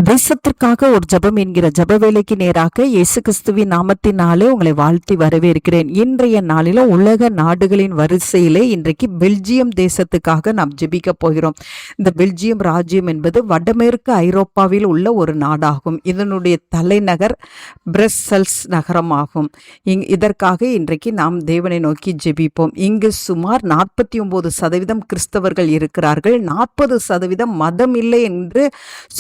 தேசத்திற்காக ஒரு ஜெபம் என்கிற ஜெப வேலைக்கு நேராக இயேசு கிறிஸ்துவின் நாமத்தினாலே உங்களை வாழ்த்தி வரவேற்கிறேன். இன்றைய நாளில உலக நாடுகளின் வரிசையிலே இன்றைக்கு பெல்ஜியம் தேசத்துக்காக நாம் ஜெபிக்க போகிறோம். இந்த பெல்ஜியம் ராஜ்யம் என்பது வடமேற்கு ஐரோப்பாவில் உள்ள ஒரு நாடாகும். இதனுடைய தலைநகர் பிரஸ்ஸல்ஸ் நகரமாகும். இதற்காக இன்றைக்கு நாம் தேவனை நோக்கி ஜெபிப்போம். இங்கு சுமார் 49% கிறிஸ்தவர்கள் இருக்கிறார்கள். 40% மதம் இல்லை என்று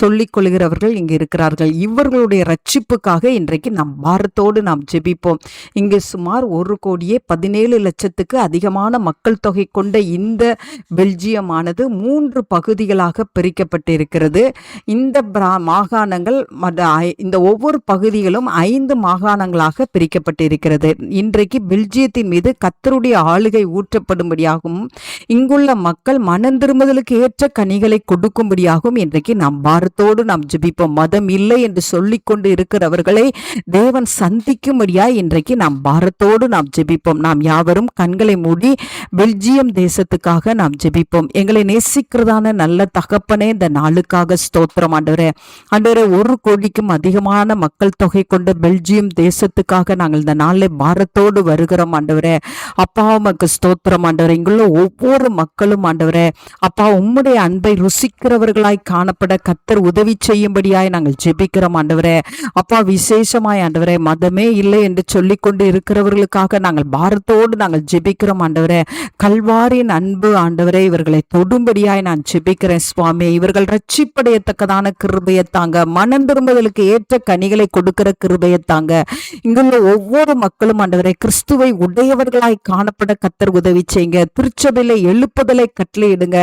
சொல்லிக் கொள்கிற இங்கு இருக்கிறார்கள். இவர்களுடைய ரட்சிப்புக்காக இன்றைக்கு நாம் பாரத்தோடு நாம் ஜெபிப்போம். இங்கு சுமார் 1,17,00,000 அதிகமான மக்கள் தொகை கொண்ட இந்த பெல்ஜியமானது 3 பகுதிகளாக பிரிக்கப்பட்டிருக்கிறது. இந்த மாகாணங்கள் இந்த ஒவ்வொரு பகுதிகளும் 5 மாகாணங்களாக பிரிக்கப்பட்டிருக்கிறது. இன்றைக்கு பெல்ஜியத்தின் மீது கர்த்தருடைய ஆளுகை ஊற்றப்படும்படியாகவும் இங்குள்ள மக்கள் மனம் திரும்புதலுக்கு ஏற்ற கனிகளை கொடுக்கும்படியாகவும் இன்றைக்கு நாம் பாரத்தோடு நாம் ஜெபிப்போம். மதம் இல்லை என்று சொல்லிக் கொண்டு இருக்கிறவர்களை தேவன் சந்திக்கும்படியாய் இன்றைக்கு நாம் பாரத்தோடு நாம் ஜெபிப்போம். நாம் யாவரும் கண்களை மூடி பெல்ஜியம் தேசத்துக்காக நாம் ஜெபிப்போம். எங்களை நேசிக்கிறதான நல்ல தகப்பனே, இந்த நாளுக்காக ஸ்தோத்திரம் ஆண்டவரே. ஆண்டவரே, 1 கோடிக்கும் அதிகமான மக்கள் தொகை கொண்ட பெல்ஜியம் தேசத்துக்காக நாங்கள் இந்த நாளில் பாரத்தோடு வருகிறோம் ஆண்டவரே. அப்பா, உமக்கு ஸ்தோத்திரம் ஆண்டவரே. இங்குள்ள ஒவ்வொரு மக்களும் ஆண்டவரே அப்பா, உம்முடைய அன்பை ருசிக்கிறவர்களாய் காணப்பட கர்த்தர் உதவி செய்யும்படியாய் நாங்கள் ஜெபிக்கிறோம் ஆண்டவரே. அப்பா, விசேஷமாய் ஆண்டவரே, மதமே இல்லை என்று சொல்லிக் கொண்டு இருக்கிறவர்களுக்காக நாங்கள் பாரத்தோடு நாங்கள் ஜெபிக்கிறோம் ஆண்டவரே. கல்வாரின் அன்பு ஆண்டவரே இவர்களை தொடும்படியாய் நான் ஜெபிக்கிறேன் சுவாமி. இவர்கள் ரட்சிப்படையத்தக்கதான கிருபையை தாங்க, மனம் திரும்புதலுக்கு ஏற்ற கனிகளை கொடுக்கிற கிருபையை தாங்க. இங்குள்ள ஒவ்வொரு மக்களும் ஆண்டவரே கிறிஸ்துவை உடையவர்களாய் காணப்பட கர்த்தர் உதவி செய்யுங்க. திருச்சபையில எழுப்புதலை கட்டளையிடுங்க.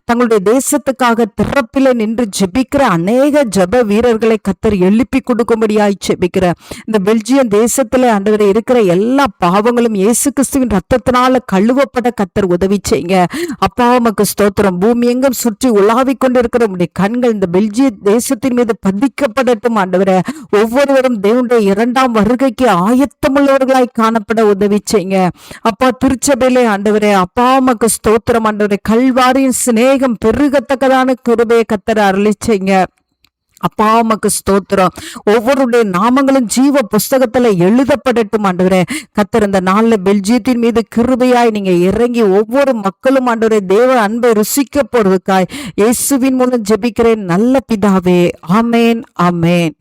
தங்களுடைய தேசத்துக்காக திறப்பில நின்று ஜெபிக்கிற அநேக ஜப வீரர்களை கர்த்தர் எழுப்பி கொடுக்கும்படியாய் ஜெபிக்கிற இந்த பெல்ஜியம் தேசத்துல ஆண்டவரே இருக்கிற எல்லா பாவங்களும் இயேசு கிறிஸ்துவின் ரத்தத்தினால கழுவப்பட கர்த்தர் உதவி செய்யுங்க. அப்பா, உமக்கு ஸ்தோத்திரம். பூமி எங்கும் சுற்றி உலாவிக் கொண்டிருக்கிற உடைய கண்கள் இந்த பெல்ஜிய தேசத்தின் மீது பதிக்கப்படட்டும் ஆண்டவரே. ஒவ்வொருவரும் தேவனுடைய 2ஆம் வருகைக்கு ஆயத்தமுள்ளவர்களாய் காணப்பட உதவி செய்யுங்க. அப்பா, திருச்சபையிலே ஆண்டவரே அப்பா, உமக்கு ஸ்தோத்திரம் ஆண்டவரே. கல்வாரியின் சிநேகம் பெருகத்தக்கதான கிருபையை கர்த்தர் அருளி செய்யுங்க. அப்பா, உமக்கு ஸ்தோத்திரம். ஒவ்வொருடைய நாமங்களும் ஜீவ புஸ்தகத்துல எழுதப்படட்டும் ஆண்டவரே. கர்த்தர் இந்த நாள்ல பெல்ஜியத்தின் மீது கிருபையாய் நீங்க இறங்கி ஒவ்வொரு மக்களும் ஆண்டவரே தேவ அன்பை ருசிக்க போறதுக்காய் இயேசுவின் மூலம் ஜெபிக்கிறேன் நல்ல பிதாவே. ஆமேன், ஆமேன்.